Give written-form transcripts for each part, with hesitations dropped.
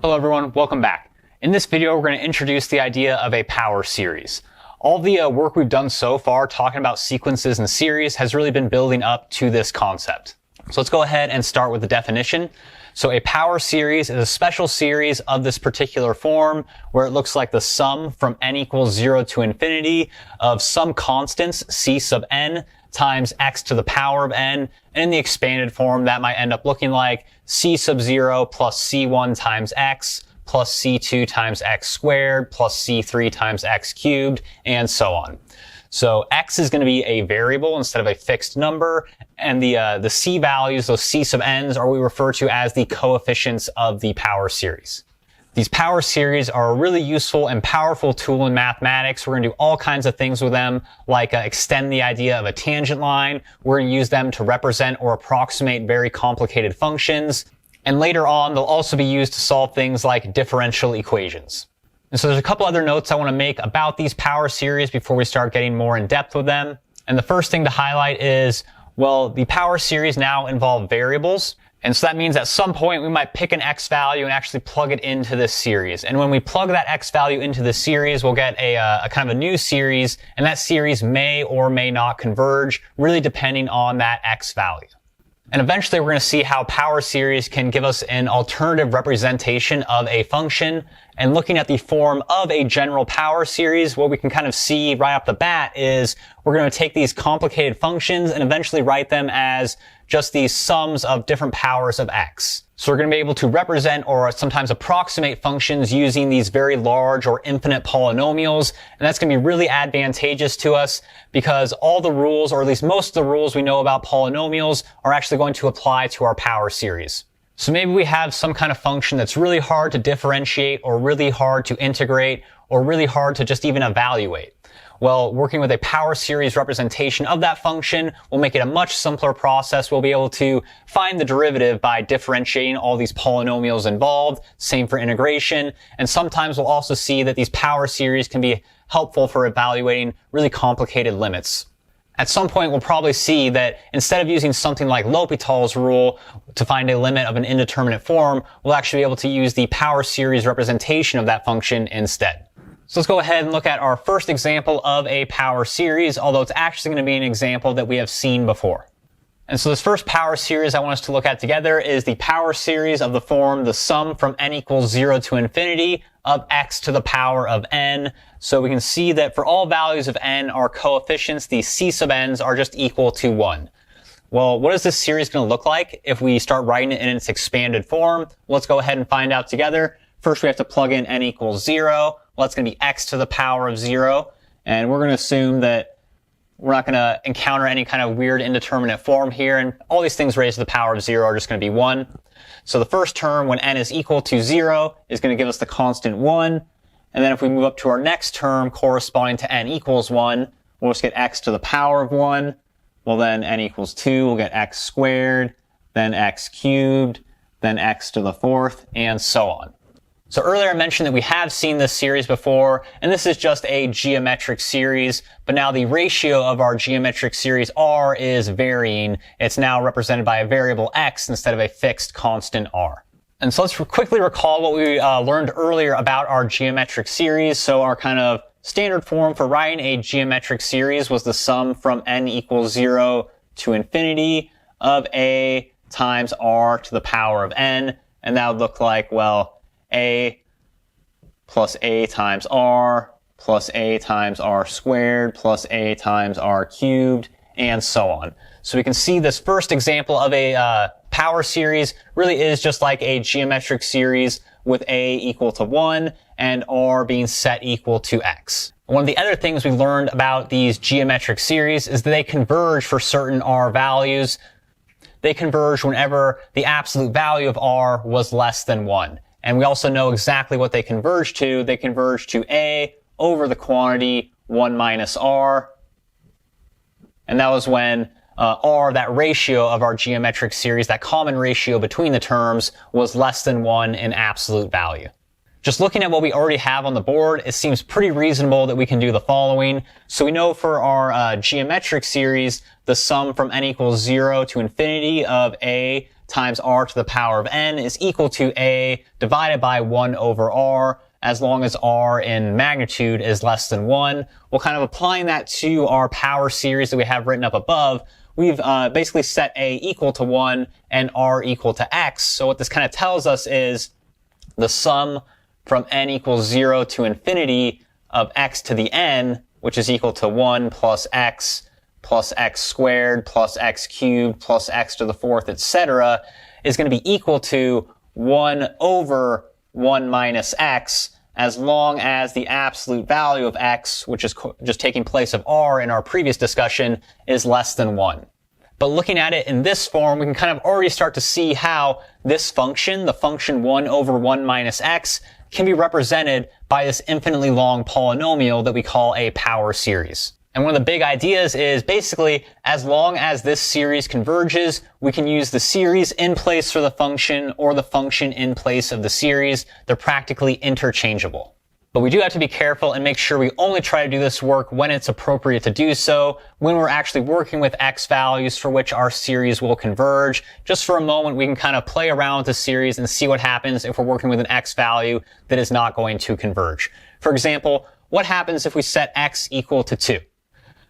Hello everyone, welcome back. In this video, we're going to introduce the idea of a power series. All the work we've done so far talking about sequences and series has really been building up to this concept. So let's go ahead and start with the definition. So a power series is a special series of this particular form where it looks like the sum from n equals 0 to infinity of some constants c sub n times x to the power of n. And in the expanded form, that might end up looking like c sub 0 plus c1 times x plus c2 times x squared plus c3 times x cubed, and so on. So x is going to be a variable instead of a fixed number, and the c values, those c sub n's, are what we refer to as the coefficients of the power series. These power series are a really useful and powerful tool in mathematics. We're going to do all kinds of things with them, like extend the idea of a tangent line. We're going to use them to represent or approximate very complicated functions. And later on, they'll also be used to solve things like differential equations. And so there's a couple other notes I want to make about these power series before we start getting more in depth with them. And the first thing to highlight is, well, the power series now involve variables. And so that means at some point we might pick an x value and actually plug it into this series. And when we plug that x value into the series, we'll get a kind of a new series, and that series may or may not converge, really depending on that x value. And eventually we're going to see how power series can give us an alternative representation of a function. And looking at the form of a general power series, what we can kind of see right off the bat is we're going to take these complicated functions and eventually write them as just these sums of different powers of x. So we're going to be able to represent or sometimes approximate functions using these very large or infinite polynomials. And that's going to be really advantageous to us because all the rules, or at least most of the rules we know about polynomials, are actually going to apply to our power series. So maybe we have some kind of function that's really hard to differentiate or really hard to integrate or really hard to just even evaluate. Well, working with a power series representation of that function will make it a much simpler process. We'll be able to find the derivative by differentiating all these polynomials involved. Same for integration. And sometimes we'll also see that these power series can be helpful for evaluating really complicated limits. At some point, we'll probably see that instead of using something like L'Hopital's rule to find a limit of an indeterminate form, we'll actually be able to use the power series representation of that function instead. So let's go ahead and look at our first example of a power series, although it's actually going to be an example that we have seen before. And so this first power series I want us to look at together is the power series of the form the sum from n equals 0 to infinity of x to the power of n. So we can see that for all values of n, our coefficients, the c sub n's, are just equal to 1. Well, what is this series going to look like if we start writing it in its expanded form? Let's go ahead and find out together. First, we have to plug in n equals 0. Well, that's going to be x to the power of 0. And we're going to assume that we're not going to encounter any kind of weird indeterminate form here. And all these things raised to the power of 0 are just going to be 1. So the first term, when n is equal to 0, is going to give us the constant 1. And then if we move up to our next term corresponding to n equals 1, we'll just get x to the power of 1. Well, then n equals 2, we'll get x squared, then x cubed, then x to the fourth, and so on. So earlier I mentioned that we have seen this series before, and this is just a geometric series, but now the ratio of our geometric series r is varying. It's now represented by a variable x instead of a fixed constant r. And so let's quickly recall what we learned earlier about our geometric series. So our kind of standard form for writing a geometric series was the sum from n equals 0 to infinity of a times r to the power of n, and that would look like, well, a plus a times r plus a times r squared plus a times r cubed, and so on. So we can see this first example of a power series really is just like a geometric series with a equal to 1 and r being set equal to x. One of the other things we learned about these geometric series is that they converge for certain r values. They converge whenever the absolute value of r was less than 1. And we also know exactly what they converge to. They converge to a over the quantity 1 minus r. And that was when r, that ratio of our geometric series, that common ratio between the terms, was less than 1 in absolute value. Just looking at what we already have on the board, it seems pretty reasonable that we can do the following. So we know for our geometric series, the sum from n equals 0 to infinity of a times r to the power of n is equal to a divided by 1 over r, as long as r in magnitude is less than 1. Well, kind of applying that to our power series that we have written up above, we've basically set a equal to 1 and r equal to x. So what this kind of tells us is the sum from n equals 0 to infinity of x to the n, which is equal to 1 plus x squared plus x cubed plus x to the fourth, etc., is going to be equal to 1 over 1 minus x, as long as the absolute value of x, which is just taking place of r in our previous discussion, is less than 1. But looking at it in this form, we can kind of already start to see how this function, the function 1 over 1 minus x, can be represented by this infinitely long polynomial that we call a power series. And one of the big ideas is basically, as long as this series converges, we can use the series in place for the function or the function in place of the series. They're practically interchangeable. But we do have to be careful and make sure we only try to do this work when it's appropriate to do so, when we're actually working with x values for which our series will converge. Just for a moment, we can kind of play around with the series and see what happens if we're working with an x value that is not going to converge. For example, what happens if we set x equal to 2?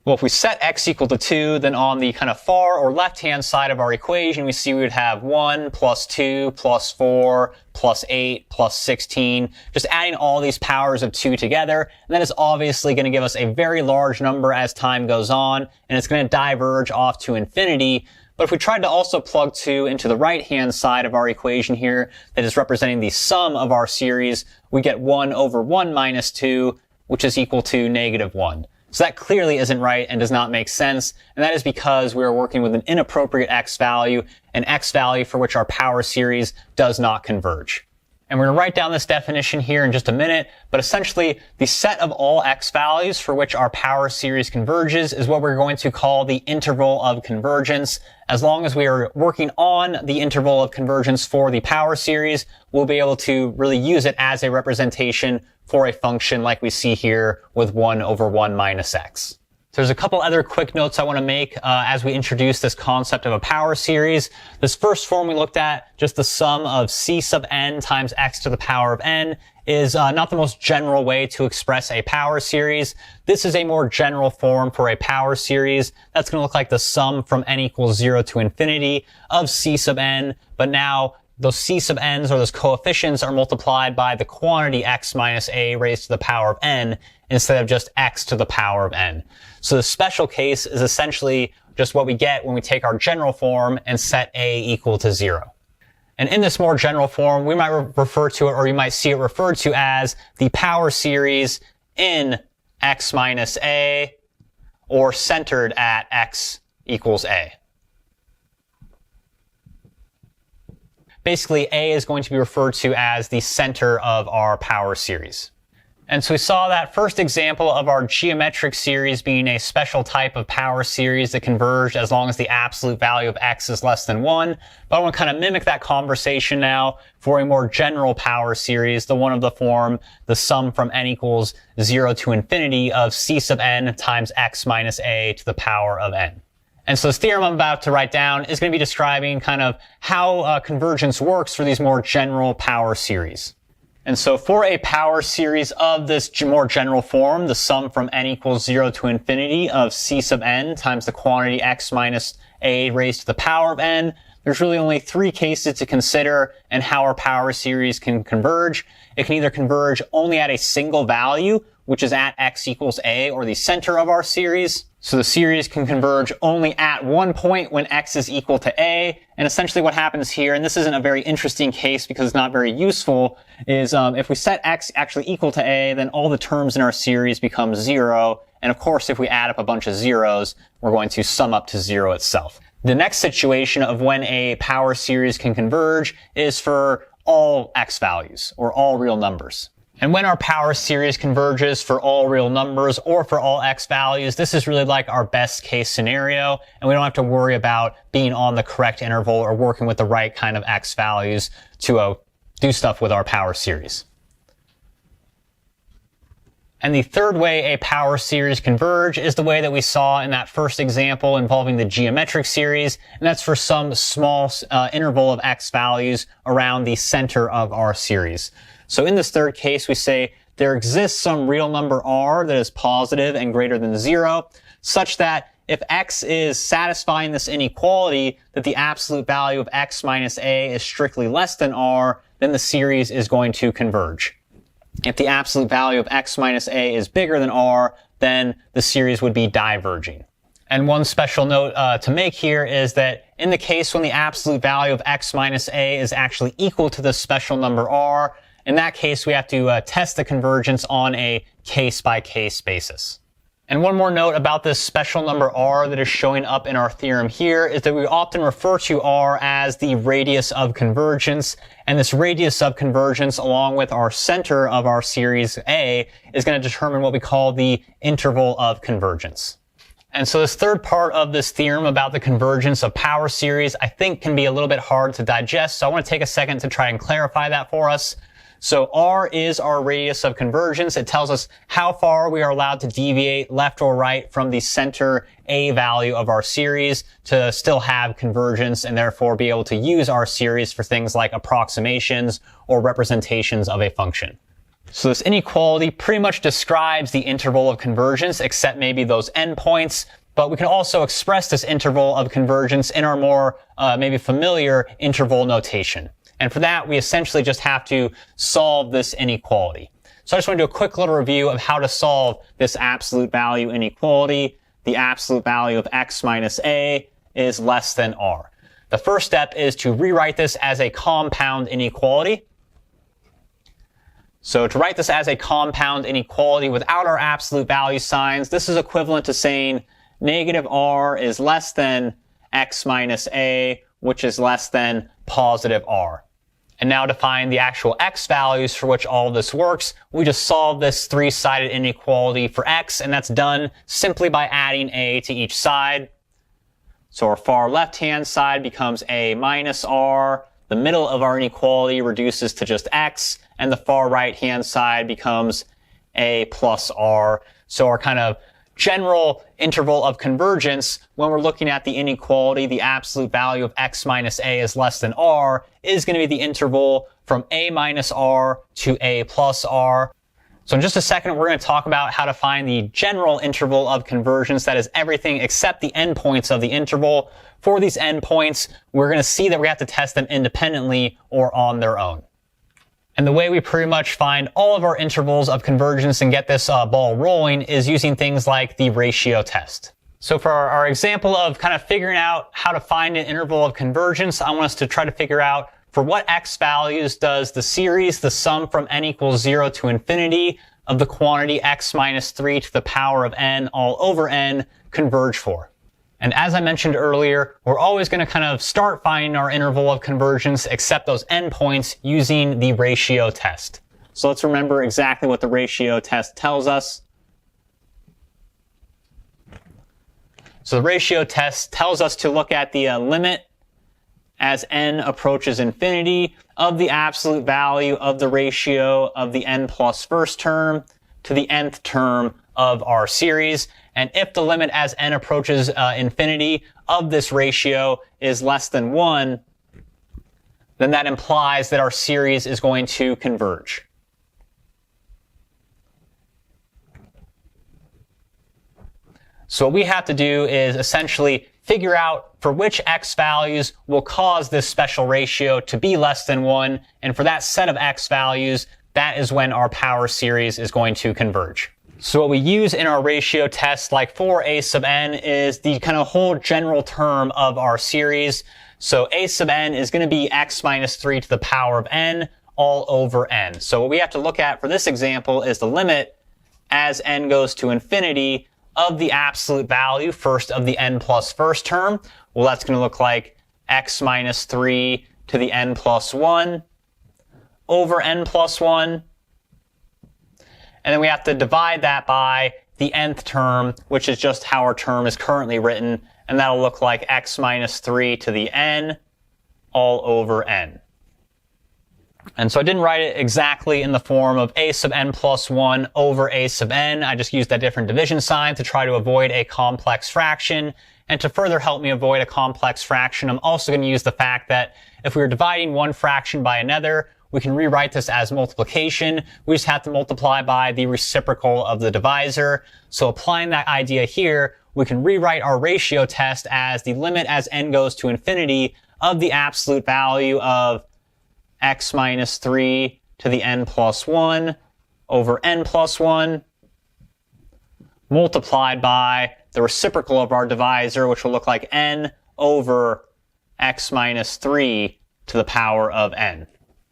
Well, if we set x equal to 2, then on the kind of far or left-hand side of our equation, we see we would have 1 plus 2 plus 4 plus 8 plus 16, just adding all these powers of 2 together. And that is obviously going to give us a very large number as time goes on, and it's going to diverge off to infinity. But if we tried to also plug 2 into the right-hand side of our equation here, that is representing the sum of our series, we get 1 over 1 minus 2, which is equal to negative 1. So that clearly isn't right and does not make sense, and that is because we are working with an inappropriate x value, an x value for which our power series does not converge. And we're going to write down this definition here in just a minute, but essentially the set of all x values for which our power series converges is what we're going to call the interval of convergence. As long as we are working on the interval of convergence for the power series, we'll be able to really use it as a representation for a function like we see here with 1 over 1 minus x. So there's a couple other quick notes I want to make as we introduce this concept of a power series. This first form we looked at, just the sum of c sub n times x to the power of n, is not the most general way to express a power series. This is a more general form for a power series. That's going to look like the sum from n equals 0 to infinity of c sub n, but now those c sub n's, or those coefficients, are multiplied by the quantity x minus a raised to the power of n instead of just x to the power of n. So the special case is essentially just what we get when we take our general form and set a equal to 0. And in this more general form, we might refer to it, or you might see it referred to as the power series in x minus a, or centered at x equals a. Basically, a is going to be referred to as the center of our power series. And so we saw that first example of our geometric series being a special type of power series that converged as long as the absolute value of x is less than 1. But I want to kind of mimic that conversation now for a more general power series, the one of the form, the sum from n equals 0 to infinity of c sub n times x minus a to the power of n. And so this theorem I'm about to write down is going to be describing kind of how convergence works for these more general power series. And so for a power series of this more general form, the sum from n equals 0 to infinity of c sub n times the quantity x minus a raised to the power of n, there's really only 3 cases to consider and how our power series can converge. It can either converge only at a single value, which is at x equals a, or the center of our series. So the series can converge only at one point when x is equal to a. And essentially what happens here, and this isn't a very interesting case because it's not very useful, is if we set x actually equal to a, then all the terms in our series become 0. And of course, if we add up a bunch of zeros, we're going to sum up to 0 itself. The next situation of when a power series can converge is for all x values, or all real numbers. And when our power series converges for all real numbers or for all x values, this is really like our best case scenario, and we don't have to worry about being on the correct interval or working with the right kind of x values to do stuff with our power series. And the third way a power series converge is the way that we saw in that first example involving the geometric series, and that's for some small interval of x values around the center of our series. So in this third case, we say there exists some real number r that is positive and greater than 0, such that if x is satisfying this inequality that the absolute value of x minus a is strictly less than r, then the series is going to converge. If the absolute value of x minus a is bigger than r, then the series would be diverging. And one special note to make here is that in the case when the absolute value of x minus a is actually equal to the special number r, in that case we have to test the convergence on a case-by-case basis. And one more note about this special number r that is showing up in our theorem here is that we often refer to r as the radius of convergence, and this radius of convergence along with our center of our series A is going to determine what we call the interval of convergence. And so this third part of this theorem about the convergence of power series I think can be a little bit hard to digest, so I want to take a second to try and clarify that for us. So r is our radius of convergence. It tells us how far we are allowed to deviate left or right from the center A value of our series to still have convergence and therefore be able to use our series for things like approximations or representations of a function. So this inequality pretty much describes the interval of convergence except maybe those endpoints, but we can also express this interval of convergence in our more maybe familiar interval notation. And for that, we essentially just have to solve this inequality. So I just want to do a quick little review of how to solve this absolute value inequality. The absolute value of x minus a is less than r. The first step is to rewrite this as a compound inequality. So to write this as a compound inequality without our absolute value signs, this is equivalent to saying negative r is less than x minus a, which is less than positive r. And now to find the actual x values for which all of this works, we just solve this three-sided inequality for x, and that's done simply by adding a to each side. So our far left-hand side becomes a minus r, the middle of our inequality reduces to just x, and the far right-hand side becomes a plus r. So our kind of general interval of convergence, when we're looking at the inequality, the absolute value of x minus a is less than r, is going to be the interval from a minus r to a plus r. So in just a second, we're going to talk about how to find the general interval of convergence, that is everything except the endpoints of the interval. For these endpoints, we're going to see that we have to test them independently or on their own. And the way we pretty much find all of our intervals of convergence and get this ball rolling is using things like the ratio test. So for our example of kind of figuring out how to find an interval of convergence, I want us to try to figure out for what x values does the series, the sum from n equals 0 to infinity of the quantity x minus 3 to the power of n all over n converge for. And as I mentioned earlier, we're always going to kind of start finding our interval of convergence except those endpoints using the ratio test. So let's remember exactly what the ratio test tells us. So the ratio test tells us to look at the limit as n approaches infinity of the absolute value of the ratio of the n plus first term to the nth term of our series. And if the limit as n approaches infinity of this ratio is less than 1, then that implies that our series is going to converge. So what we have to do is essentially figure out for which x values will cause this special ratio to be less than 1, and for that set of x values, that is when our power series is going to converge. So what we use in our ratio test, like for a sub n, is the kind of whole general term of our series. So a sub n is going to be x minus 3 to the power of n all over n. So what we have to look at for this example is the limit as n goes to infinity of the absolute value, first of the n plus first term. Well, that's going to look like x minus 3 to the n plus 1 over n plus 1. And then we have to divide that by the nth term, which is just how our term is currently written, and that'll look like x minus 3 to the n all over n. And so I didn't write it exactly in the form of a sub n plus 1 over a sub n. I just used a different division sign to try to avoid a complex fraction. And to further help me avoid a complex fraction, I'm also going to use the fact that if we were dividing one fraction by another, we can rewrite this as multiplication. We just have to multiply by the reciprocal of the divisor. So applying that idea here, we can rewrite our ratio test as the limit as n goes to infinity of the absolute value of x minus 3 to the n plus 1 over n plus 1 multiplied by the reciprocal of our divisor, which will look like n over x minus 3 to the power of n.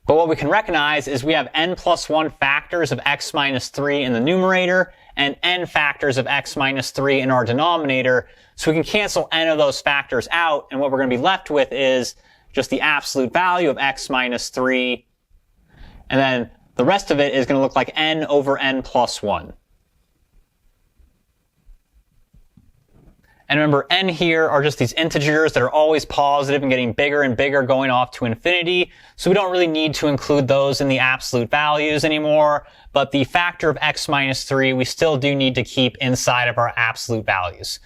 But what we can recognize is we have n plus 1 factors of x minus 3 in the numerator and n factors of x minus 3 in our denominator. So we can cancel n of those factors out, and what we're going to be left with is just the absolute value of x minus 3, and then the rest of it is going to look like n over n plus 1. And remember, n here are just these integers that are always positive and getting bigger and bigger going off to infinity, so we don't really need to include those in the absolute values anymore, but the factor of x minus 3 we still do need to keep inside of our absolute values.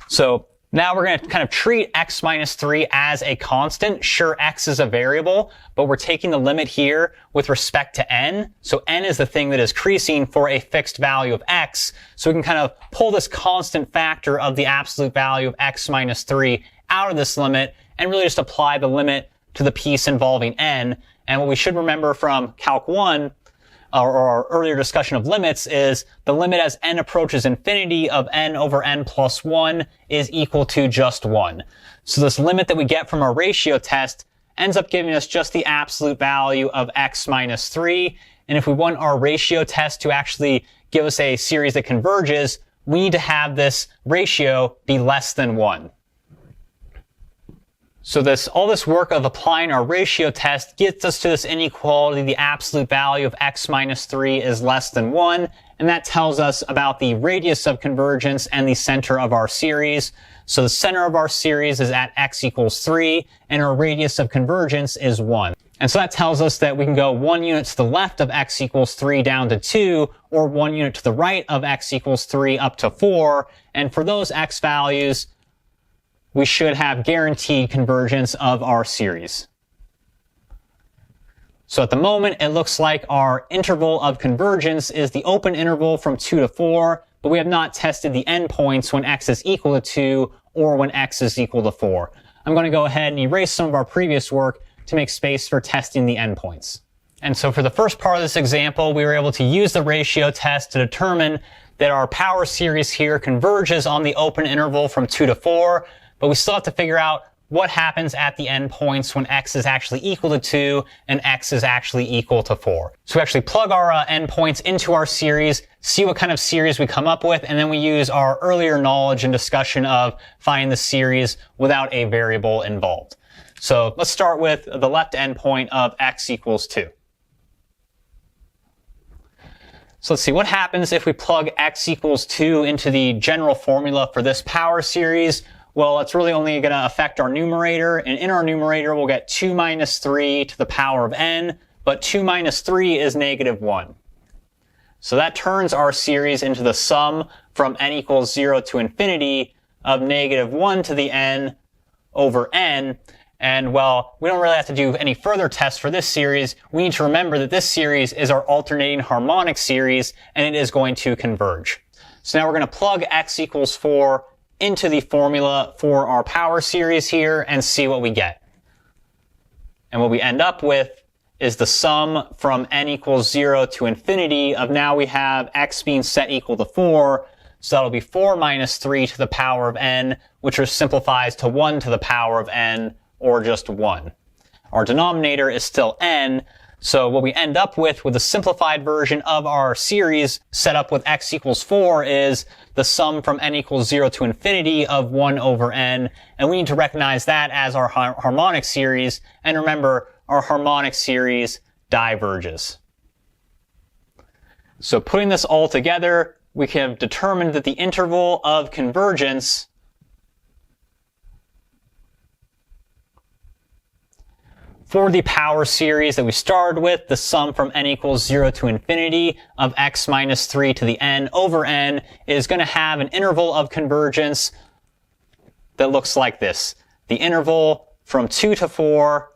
So now we're going to kind of treat x minus 3 as a constant. Sure, x is a variable, but we're taking the limit here with respect to n. So n is the thing that is increasing for a fixed value of x. So we can kind of pull this constant factor of the absolute value of x minus 3 out of this limit and really just apply the limit to the piece involving n. And what we should remember from Calc 1, or our earlier discussion of limits, is the limit as n approaches infinity of n over n plus 1 is equal to just 1. So this limit that we get from our ratio test ends up giving us just the absolute value of x minus 3. And if we want our ratio test to actually give us a series that converges, we need to have this ratio be less than 1. So all this work of applying our ratio test gets us to this inequality. The absolute value of x minus 3 is less than 1, and that tells us about the radius of convergence and the center of our series. So the center of our series is at x equals 3, and our radius of convergence is 1. And so that tells us that we can go 1 unit to the left of x equals 3 down to 2, or 1 unit to the right of x equals 3 up to 4, and for those x values, we should have guaranteed convergence of our series. So at the moment, it looks like our interval of convergence is the open interval from 2 to 4, but we have not tested the endpoints when x is equal to 2 or when x is equal to 4. I'm going to go ahead and erase some of our previous work to make space for testing the endpoints. And so for the first part of this example, we were able to use the ratio test to determine that our power series here converges on the open interval from 2 to 4, but we still have to figure out what happens at the endpoints when x is actually equal to 2 and x is actually equal to 4. So we actually plug our endpoints into our series, see what kind of series we come up with, and then we use our earlier knowledge and discussion of finding the series without a variable involved. So let's start with the left endpoint of x equals 2. So let's see what happens if we plug x equals 2 into the general formula for this power series. Well, it's really only going to affect our numerator, and in our numerator we'll get 2 minus 3 to the power of n, but 2 minus 3 is negative 1. So that turns our series into the sum from n equals 0 to infinity of negative 1 to the n over n. And well, we don't really have to do any further tests for this series. We need to remember that this series is our alternating harmonic series, and it is going to converge. So now we're going to plug x equals 4 into the formula for our power series here and see what we get. And what we end up with is the sum from n equals 0 to infinity of, now we have x being set equal to 4, so that'll be 4 minus 3 to the power of n, which simplifies to 1 to the power of n, or just 1. Our denominator is still n, so what we end up with a simplified version of our series set up with x equals 4 is the sum from n equals 0 to infinity of 1 over n, and we need to recognize that as our harmonic series, and remember, our harmonic series diverges. So putting this all together, we have determined that the interval of convergence For the power series that we started with, the sum from n equals 0 to infinity of x minus 3 to the n over n is going to have an interval of convergence that looks like this. The interval from 2 to 4,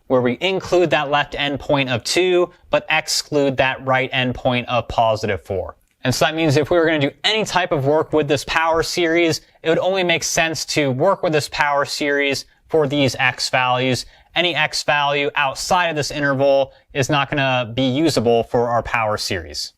where we include that left endpoint of 2, but exclude that right endpoint of positive 4. And so that means if we were going to do any type of work with this power series, it would only make sense to work with this power series for these x values. Any x value outside of this interval is not going to be usable for our power series.